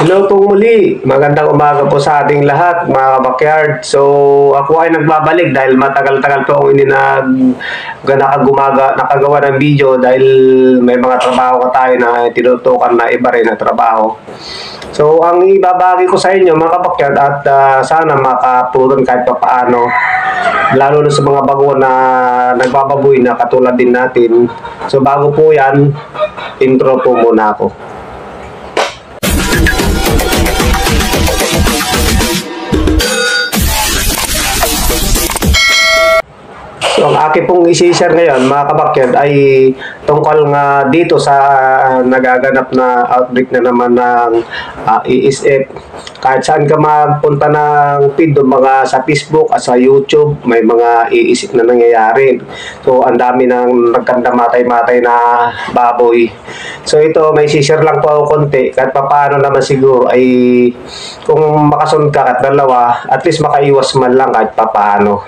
Hello po muli. Magandang umaga po sa ating lahat, mga backyard. So, ako ay nagbabalik dahil matagal-tagal po akong hindi nakagawa ng video dahil may mga trabaho ka tayo na tinutukan na iba rin na trabaho. So, ang ibabagi ko sa inyo, mga backyard, at sana makatulong kahit pa paano, lalo na sa mga bago na nagbababoy na katulad din natin. So, bago po yan, intro po muna ako. So, ang aking pong isi-share ngayon, mga kabakyard, ay tungkol nga dito sa nagaganap na outbreak na naman ng ESF. Kahit saan ka magpunta ng feed, mga sa Facebook at sa YouTube, may mga ESF na nangyayari. So, ang dami ng nagkandamatay-matay na baboy. So, ito, may isi-share lang po ako konti. Kahit paano naman siguro ay kung makasunod ka at dalawa, at least makaiwas man lang kahit paano.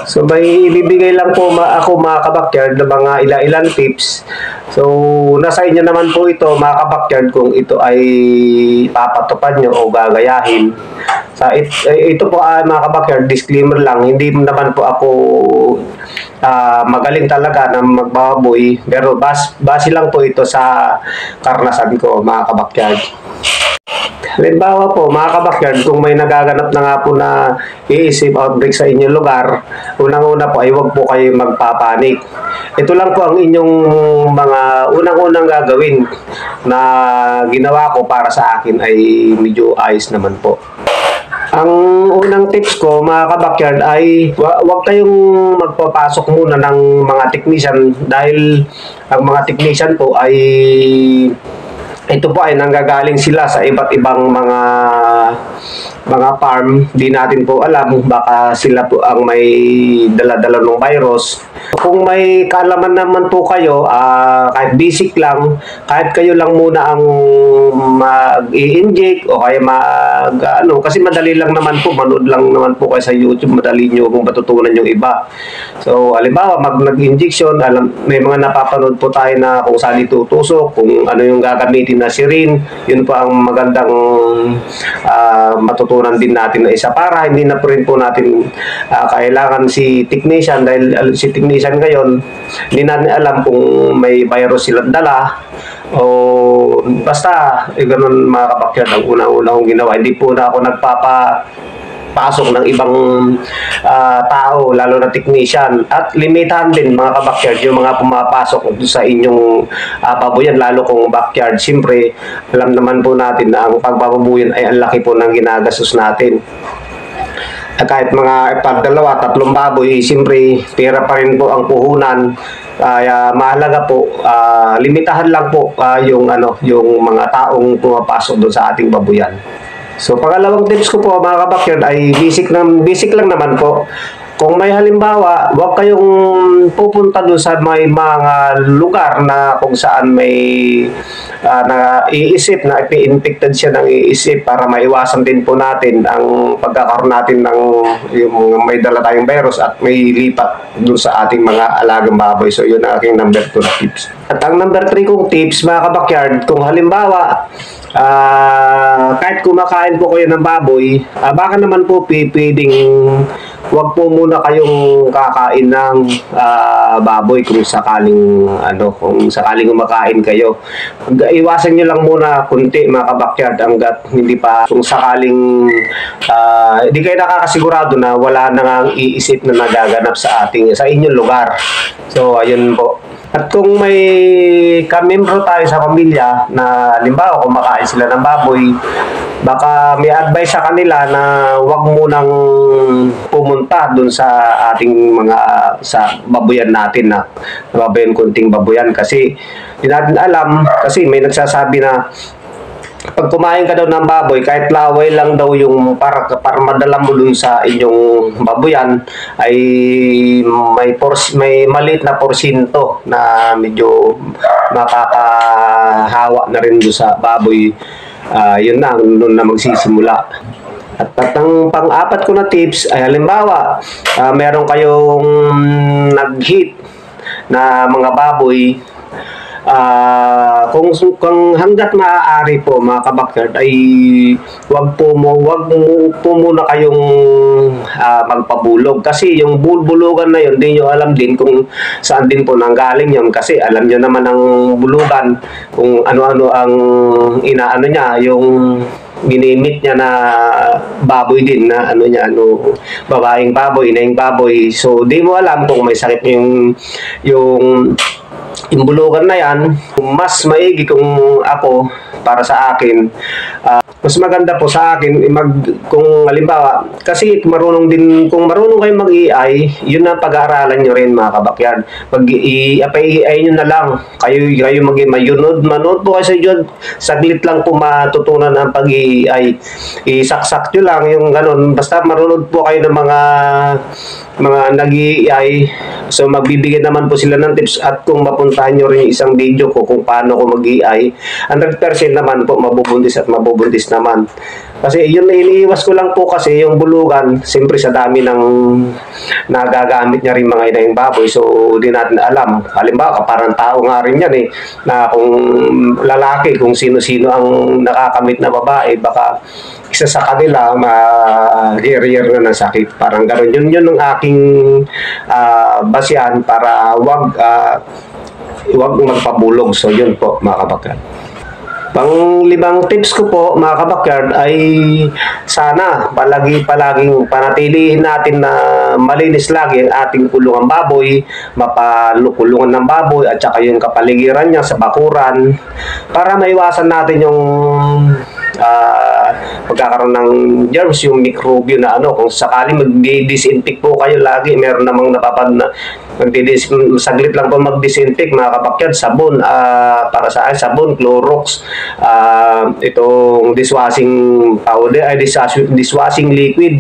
So may ibibigay lang po ako mga kabakyard na mga ilang tips. So nasa inyo naman po ito mga kabakyard kung ito ay papatupad nyo o gagayahin. Ito po mga kabakyard, disclaimer lang, hindi naman po ako magaling talaga na magbaboy, pero base lang po ito sa karanasan ko mga kabakyard. Halimbawa po, mga kabakyard, kung may nagaganap na nga po na ESF outbreak sa inyong lugar, unang-una po ay huwag po kayo magpapanik. Ito lang po ang inyong mga unang-unang gagawin na ginawa ko para sa akin ay medyo ayos naman po. Ang unang tips ko, mga kabakyard, ay huwag kayong magpapasok muna ng mga technician dahil ang mga technician po ay ito po ay nanggagaling sila sa iba't ibang mga farm. Di natin po alam, baka sila po ang may dala-dala ng virus. Kung may kaalaman naman po kayo, kahit basic lang, kahit kayo lang muna ang mag-i-inject o kaya kasi madali lang naman po, manood lang naman po kayo sa YouTube, madali nyo kung matutunan yung iba. So, halimbawa, nag-injection, may mga napapanood po tayo na kung saan itutusok, kung ano yung gagamitin na syringe, yun po ang magandang matutunan din natin na isa para hindi na po rin po natin kailangan si technician dahil si technician ngayon hindi natin alam kung may virus silang dala o basta ganun mga kabakyard. Ang una-una kong ginawa, hindi po na ako nagpapasok ng ibang tao, lalo na technician, at limitahan din mga kabakyard yung mga pumapasok sa inyong babuyan, lalo kung backyard. Siyempre alam naman po natin na ang pagbababuyan ay ang laki po ng ginagastos natin. Kahit mga pagdalawa, tatlong baboy, siyempre pera pa rin po ang puhunan. Kaya mahalaga po, limitahan lang po yung mga taong pumapasok doon sa ating babuyan. So pangalawang tips ko po mga kabakyard ay basic lang naman po. Kung may halimbawa, huwag kayong pupunta doon sa may mga lugar na kung saan may na-iisip, na infected siya ng iisip para maiwasan din po natin ang pagkakaroon natin ng yung may dala tayong virus at may lipat doon sa ating mga alagang baboy. So yun ang aking number 2 na tips. At ang number 3 kong tips mga kabakyard, kung halimbawa kahit kumakain po kayo ng baboy, baka naman po pwedeng wag po muna kayong kakain ng baboy kung sakaling kumakain kayo. Iwasan nyo lang muna kunti mga kabakyard hanggat hindi pa, kung sakaling hindi kayo nakakasigurado na wala nang iisip na nagaganap sa inyong lugar. So ayun po. At kung may kamembro tayo sa pamilya na halimbawa kumakain sila ng baboy, baka may advice sa kanila na huwag munang pumunta dun sa ating sa babuyan natin na kunting babuyan, kasi hindi natin alam, kasi may nagsasabi na pag kumain ka daw ng baboy, kahit laway lang daw yung para madala mo dun sa inyong babuyan, ay may maliit na porsyento na medyo makakahawa na rin dun sa baboy. Yun na, doon na magsisimula. At ang pang-apat ko na tips ay halimbawa, meron kayong nag-hit na mga baboy, kung hangga't maaari po mga kabakyard ay wag mo po muna kayong magpabulog, kasi yung bulbulogan na yun, di nyo alam din kung saan din po nanggaling yun, kasi alam nyo naman ang bulugan kung ano-ano ang inaano niya, yung ginimit niya na baboy din na babaeng baboy, inayang baboy. So di mo alam kung may sakit yung bulugan na yan. Mas maigi kung ako, para sa akin, mas maganda po sa akin kung halimbawa, kasi kung marunong kayo mag-AI, yun ang pag-aaralan nyo rin mga kabakyard. Pag-AI nyo na lang, kayo manood po kasi yun, saglit lang po matutunan ang pag-AI. Isaksak nyo lang yung ganun, basta marunong po kayo ng mga nag-AI, so magbibigay naman po sila ng tips, at kung mapuntahan nyo rin yung isang video ko kung paano ko mag-AI, 100% naman po mabubuntis naman. Kasi yun na iniiwas ko lang po, kasi yung bulugan, siyempre sa dami ng nagagamit niya rin mga inayang baboy, so di natin alam. Halimbawa, parang tao nga rin yan na kung lalaki, kung sino-sino ang nakakamit na babae, baka isa sa kanila ma-carrier na ng sakit. Parang gano'n. Yun ang aking basihan para wag magpabulog. So yun po mga kabakyard. Pang-limang tips ko po mga kabakyard ay sana palaging panatilihin natin na malinis lagi ang ating kulungan baboy, mapakulungan ng baboy, at saka yung kapaligiran niya sa bakuran, para maiwasan natin yung pagkakaroon ng germs, yung microbio na kung sakaling mag-disinfect po kayo lagi, meron namang napapad na saglit lang po mag-disinfect mga kabakyard, sabon, para sa akin sabon, Clorox, itong dishwashing powder, dishwashing liquid,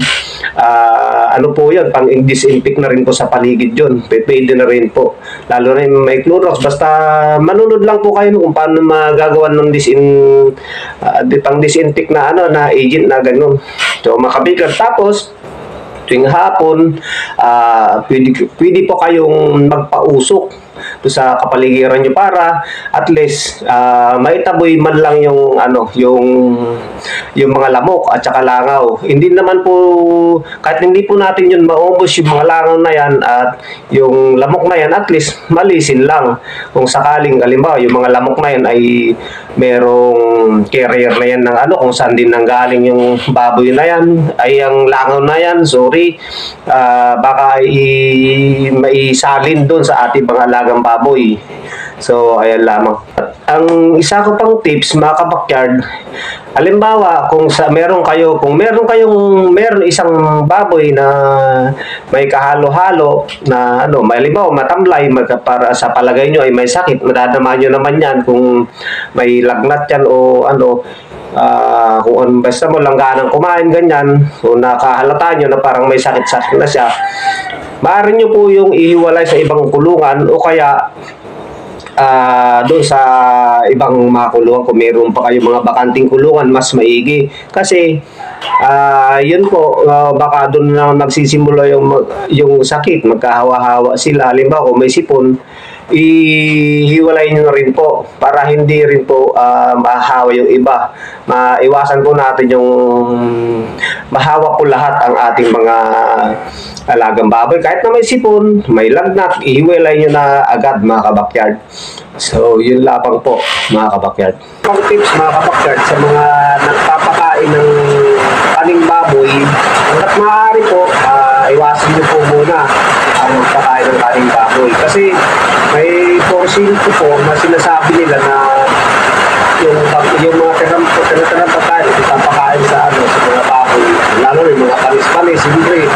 ano po yun, pang disinfect na rin po sa paligid yun, pwede na rin po, lalo na yung may Clorox. Basta manunod lang po kayo kung paano magagawa ng pang disinfect na agent na ganun. So mga kabakyard, tapos tuwing hapon, pwede po kayong magpausok sa kapaligiran nyo para at least maitaboy man lang yung mga lamok at saka langaw. Hindi naman po, kahit hindi po natin yun maubos yung mga langaw na yan at yung lamok na yan, at least malisin lang. Kung sakaling halimbawa yung mga lamok na yan ay merong carrier na yan ng kung saan din nanggaling yung baboy na yan, ay ang langaw na yan, sorry, baka maisalin doon sa ating mga alagang baboy. So ayan lamang. At ang isa ko pang tips mga kabakyard, halimbawa kung meron isang baboy na may kahalo-halo na halimbawa matamlay, para sa palagay nyo ay may sakit, madadama nyo naman yan kung may lagnat yan o kung basta mo langganang kumain ganyan, kung nakahalata nyo na parang may sakit-sakit na siya, maaari nyo po yung ihiwalay sa ibang kulungan, o kaya doon sa ibang mga kulungan. Kung meron pa kayo mga bakanting kulungan, mas maigi, kasi yun po, baka doon na magsisimula yung sakit, magkahawa-hawa sila. Halimbawa kung may sipon, ihiwalay nyo na rin po para hindi rin po mahawa yung iba. Maiwasan po natin yung mahawa po lahat ang ating mga alagang baboy. Kahit na may sipon, may lagnat, ihiwalay nyo na agad mga kabakyard. So yun lamang po mga kabakyard. Pang tips mga kabakyard sa mga nagpapakain ng kaning baboy, hanggat maaari po, iwasan nyo po muna ang magpakain ng kaning baboy, kasi may porsyento po na sinasabi nila na yung mga tirang pagkain, ipapakain sa mga baboy, lalo rin mga panis-panis, siyempre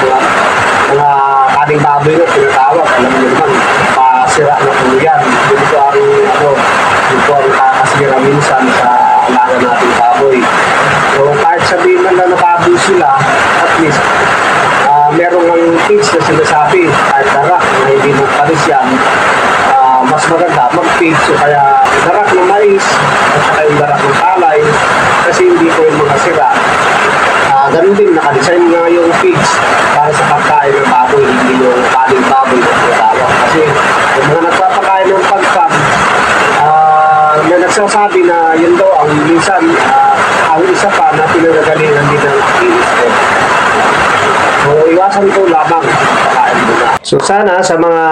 mga kaning baboy na tinatawag, alam nyo naman, pasira na po yan. Dito ang kakasira minsan sa alaga nating baboy. So kahit sabihin na nababoy sila, at least merong ang pigs na sinasabi, kahit darak na hindi magpanis yan, mas maganda mag-pigs, so kaya darak ng mais at saka yung darak ng palay, kasi hindi ko yung mga sira. Ganun din, nakadesign nga yung pigs para sa pagkain ng baboy, hindi yung kaning baboy na tinatawag. Kasi yung mga nagpapakain ng pagkam, sinabi na yun daw ang minsan ang isa pa na pinagagalingan din ng kilis. So, iwasan ko lamang pagkain muna. So, sana sa mga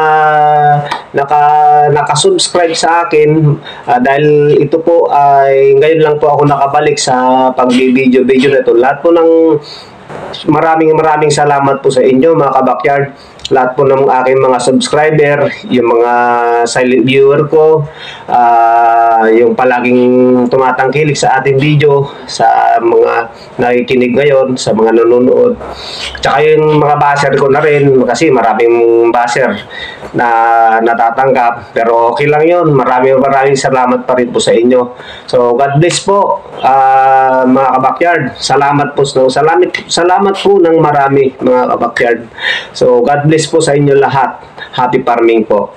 nakasubscribe sa akin, dahil ito po ay ngayon lang po ako nakabalik sa pag-video na ito. Lahat po ng maraming salamat po sa inyo mga kabakyard. Lahat po ng aking mga subscriber, yung mga silent viewer ko, yung palaging tumatangkilik sa ating video, sa mga nakikinig ngayon, sa mga nanonood. Tsaka yung mga basher ko na rin, kasi maraming basher na natatanggap. Pero okay lang yun. Maraming salamat pa rin po sa inyo. So, God bless po, mga kabakyard. Salamat po po ng marami, mga kabakyard. So, God bless po sa inyo lahat. Happy farming po.